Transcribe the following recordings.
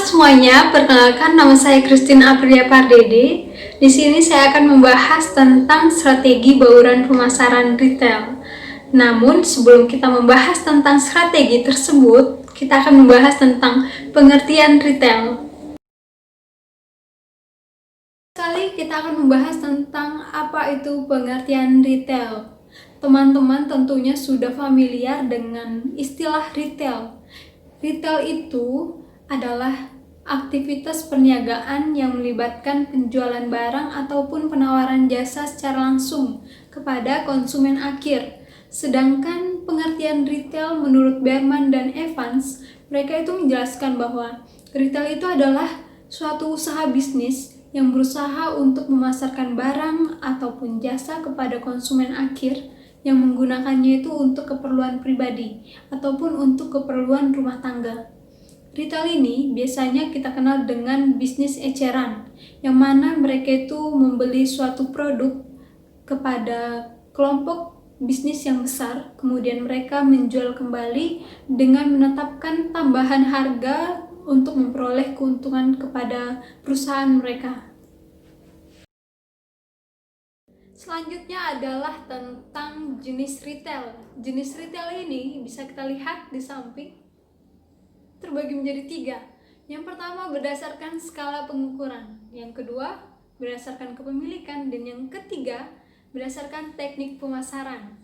semuanya, perkenalkan nama saya Christine Aprilia Pardede. Di sini saya akan membahas tentang strategi bauran pemasaran retail. Namun, sebelum kita membahas tentang strategi tersebut, kita akan membahas tentang pengertian retail. Kali kita akan membahas tentang apa itu pengertian retail. Teman-teman tentunya sudah familiar dengan istilah retail. Retail itu adalah aktivitas perniagaan yang melibatkan penjualan barang ataupun penawaran jasa secara langsung kepada konsumen akhir. Sedangkan pengertian retail menurut Berman dan Evans, mereka itu menjelaskan bahwa retail itu adalah suatu usaha bisnis yang berusaha untuk memasarkan barang ataupun jasa kepada konsumen akhir yang menggunakannya itu untuk keperluan pribadi ataupun untuk keperluan rumah tangga. Retail ini biasanya kita kenal dengan bisnis eceran, yang mana mereka itu membeli suatu produk kepada kelompok bisnis yang besar, kemudian mereka menjual kembali dengan menetapkan tambahan harga untuk memperoleh keuntungan kepada perusahaan mereka. Selanjutnya adalah tentang jenis retail. Jenis retail ini bisa kita lihat di samping, terbagi menjadi 3. Yang pertama berdasarkan skala pengukuran, yang kedua berdasarkan kepemilikan, dan yang ketiga berdasarkan teknik pemasaran.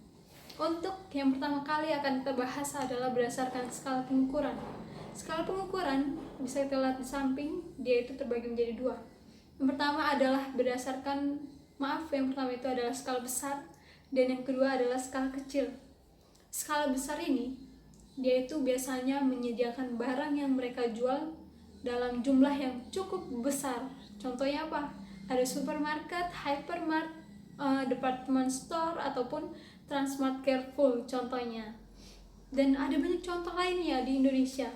Untuk yang pertama kali akan kita bahas adalah berdasarkan skala pengukuran. Skala pengukuran bisa kita lihat di samping, dia itu terbagi menjadi 2. Yang pertama adalah yang pertama itu adalah skala besar, dan yang kedua adalah skala kecil. Skala besar ini dia itu biasanya menyediakan barang yang mereka jual dalam jumlah yang cukup besar. Contohnya apa? Ada supermarket, hypermart, department store, ataupun Transmart Carrefour contohnya. Dan ada banyak contoh lainnya di Indonesia.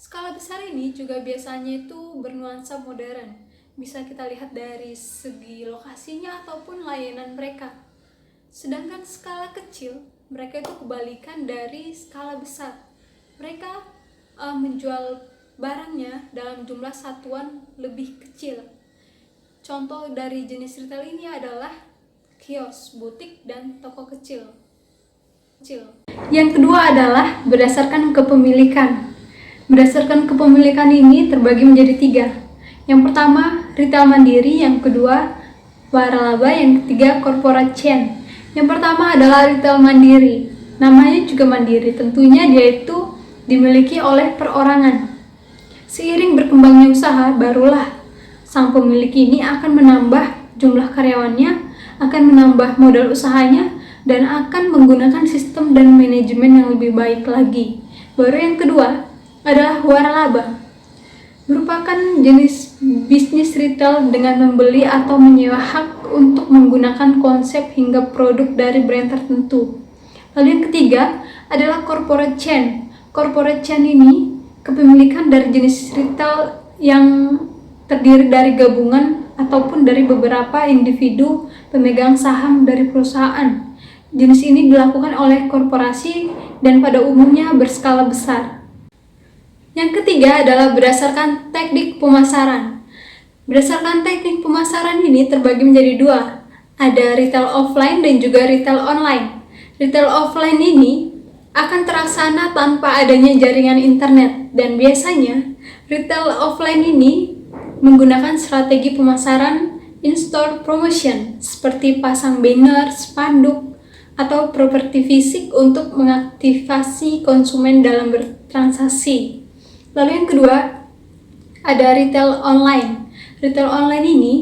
Skala besar ini juga biasanya itu bernuansa modern. Bisa kita lihat dari segi lokasinya ataupun layanan mereka. Sedangkan skala kecil, mereka itu kebalikan dari skala besar. Mereka menjual barangnya dalam jumlah satuan lebih kecil. Contoh dari jenis retail ini adalah kios, butik, dan toko kecil. Yang kedua adalah berdasarkan kepemilikan. Berdasarkan kepemilikan ini terbagi menjadi 3. Yang pertama retail mandiri, yang kedua waralaba, yang ketiga corporate chain. Yang pertama adalah retail mandiri. Namanya juga mandiri, tentunya dia itu dimiliki oleh perorangan. Seiring berkembangnya usaha, barulah sang pemilik ini akan menambah jumlah karyawannya, akan menambah modal usahanya, dan akan menggunakan sistem dan manajemen yang lebih baik lagi. Baru yang kedua adalah waralaba, merupakan jenis bisnis retail dengan membeli atau menyewa hak untuk menggunakan konsep hingga produk dari brand tertentu. Lalu yang ketiga adalah corporate chain. Corporate chain ini kepemilikan dari jenis retail yang terdiri dari gabungan ataupun dari beberapa individu pemegang saham dari perusahaan. Jenis ini dilakukan oleh korporasi dan pada umumnya berskala besar. Yang ketiga adalah berdasarkan teknik pemasaran. Berdasarkan teknik pemasaran ini terbagi menjadi 2. Ada retail offline dan juga retail online. Retail offline ini akan terlaksana tanpa adanya jaringan internet, dan biasanya retail offline ini menggunakan strategi pemasaran in-store promotion seperti pasang banner, spanduk, atau properti fisik untuk mengaktifasi konsumen dalam bertransaksi. Lalu yang kedua ada retail online. Retail online ini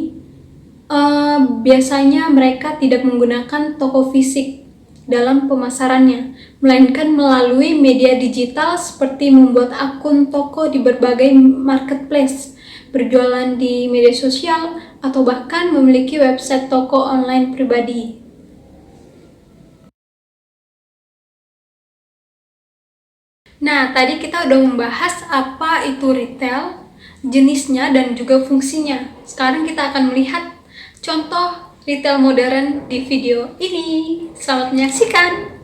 biasanya mereka tidak menggunakan toko fisik dalam pemasarannya, melainkan melalui media digital seperti membuat akun toko di berbagai marketplace, berjualan di media sosial, atau bahkan memiliki website toko online pribadi. Nah, tadi kita udah membahas apa itu retail, jenisnya, dan juga fungsinya. Sekarang kita akan melihat contoh retail modern di video ini. Selamat menyaksikan!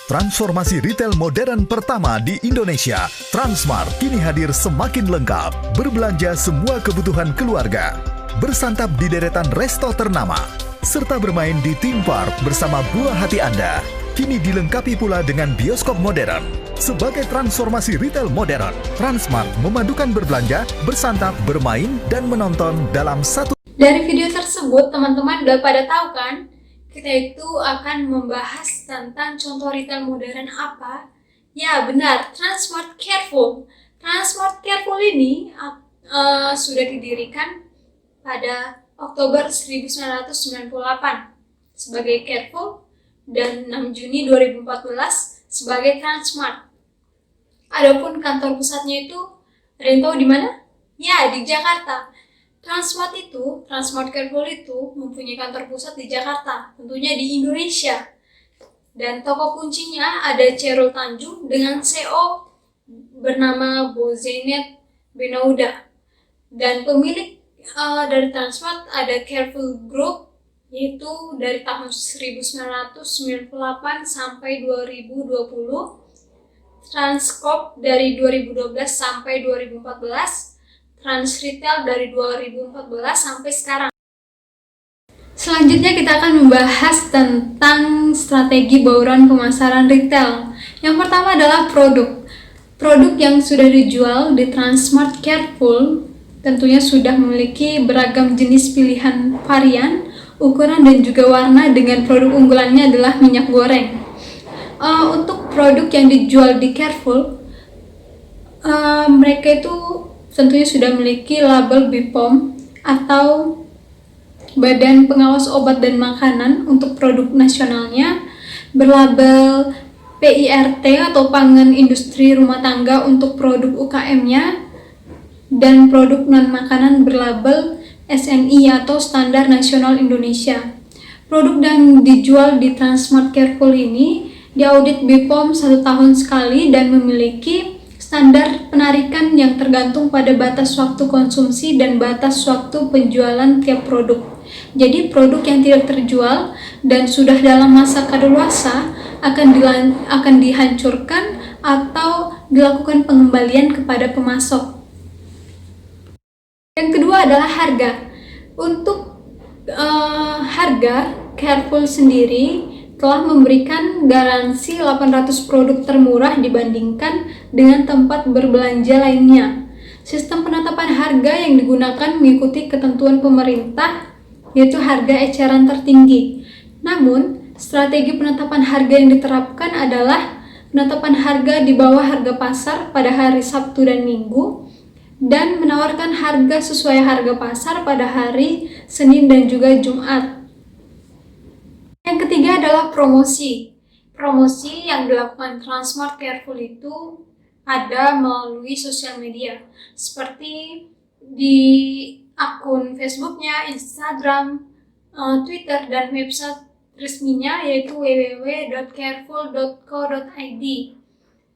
Transformasi retail modern pertama di Indonesia, Transmart kini hadir semakin lengkap. Berbelanja semua kebutuhan keluarga, bersantap di deretan resto ternama, serta bermain di theme park bersama buah hati Anda. Kini dilengkapi pula dengan bioskop modern. Sebagai transformasi retail modern, Transmart memadukan berbelanja, bersantap, bermain, dan menonton dalam satu. Dari video tersebut, teman-teman udah pada tahu kan? Kita itu akan membahas tentang contoh retail modern apa? Ya benar, Transmart Careful. Transmart Careful ini sudah didirikan pada Oktober 1998 sebagai Careful dan 6 Juni 2014 sebagai Transmart. Adapun kantor pusatnya itu, ada yang tahu di mana? Ya, di Jakarta. Transmart Careful itu mempunyai kantor pusat di Jakarta, tentunya di Indonesia. Dan toko kuncinya ada Chairul Tanjung dengan CEO bernama Bozenet Benauda. Dan pemilik dari Transmart ada Careful Group, yaitu dari tahun 1998 sampai 2020, Transcorp dari 2012 sampai 2014, Transretail dari 2014 sampai sekarang. Selanjutnya kita akan membahas tentang strategi bauran pemasaran retail. Yang pertama adalah produk. Produk yang sudah dijual di Transmart Careful tentunya sudah memiliki beragam jenis pilihan varian, ukuran dan juga warna, dengan produk unggulannya adalah minyak goreng. Untuk produk yang dijual di Careful, mereka itu tentunya sudah memiliki label BPOM atau Badan Pengawas Obat dan Makanan untuk produk nasionalnya, berlabel PIRT atau Pangan Industri Rumah Tangga untuk produk UKM-nya, dan produk non-makanan berlabel SNI atau Standar Nasional Indonesia. Produk yang dijual di Transmart Careful ini diaudit BPOM 1 tahun sekali dan memiliki standar penarikan yang tergantung pada batas waktu konsumsi dan batas waktu penjualan tiap produk. Jadi produk yang tidak terjual dan sudah dalam masa kadaluarsa akan dihancurkan atau dilakukan pengembalian kepada pemasok. Yang kedua adalah harga. Untuk harga, Careful sendiri telah memberikan garansi 800 produk termurah dibandingkan dengan tempat berbelanja lainnya. Sistem penetapan harga yang digunakan mengikuti ketentuan pemerintah, yaitu harga eceran tertinggi. Namun, strategi penetapan harga yang diterapkan adalah penetapan harga di bawah harga pasar pada hari Sabtu dan Minggu, dan menawarkan harga sesuai harga pasar pada hari Senin dan juga Jumat. Yang ketiga adalah promosi. Promosi yang dilakukan Transmart Careful itu ada melalui sosial media, seperti di akun Facebooknya, Instagram, Twitter, dan website resminya yaitu www.careful.co.id.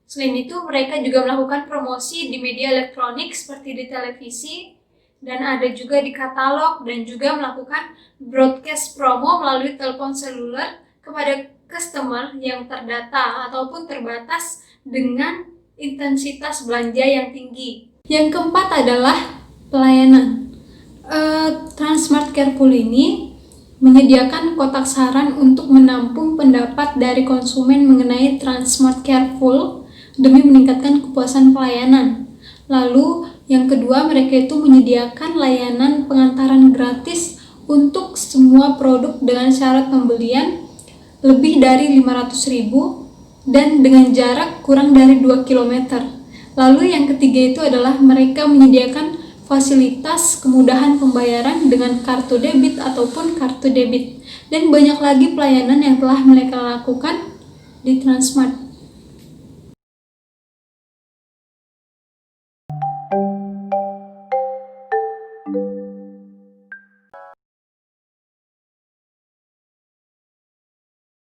Selain itu, mereka juga melakukan promosi di media elektronik seperti di televisi, dan ada juga di katalog, dan juga melakukan broadcast promo melalui telepon seluler kepada customer yang terdata ataupun terbatas dengan intensitas belanja yang tinggi. Yang keempat adalah pelayanan. Transmart Careful ini menyediakan kotak saran untuk menampung pendapat dari konsumen mengenai Transmart Careful demi meningkatkan kepuasan pelayanan. Lalu yang kedua, mereka itu menyediakan layanan pengantaran gratis untuk semua produk dengan syarat pembelian lebih dari 500.000 dan dengan jarak kurang dari 2 km. Lalu yang ketiga itu adalah mereka menyediakan fasilitas kemudahan pembayaran dengan kartu debit ataupun kartu debit. Dan banyak lagi pelayanan yang telah mereka lakukan di Transmart.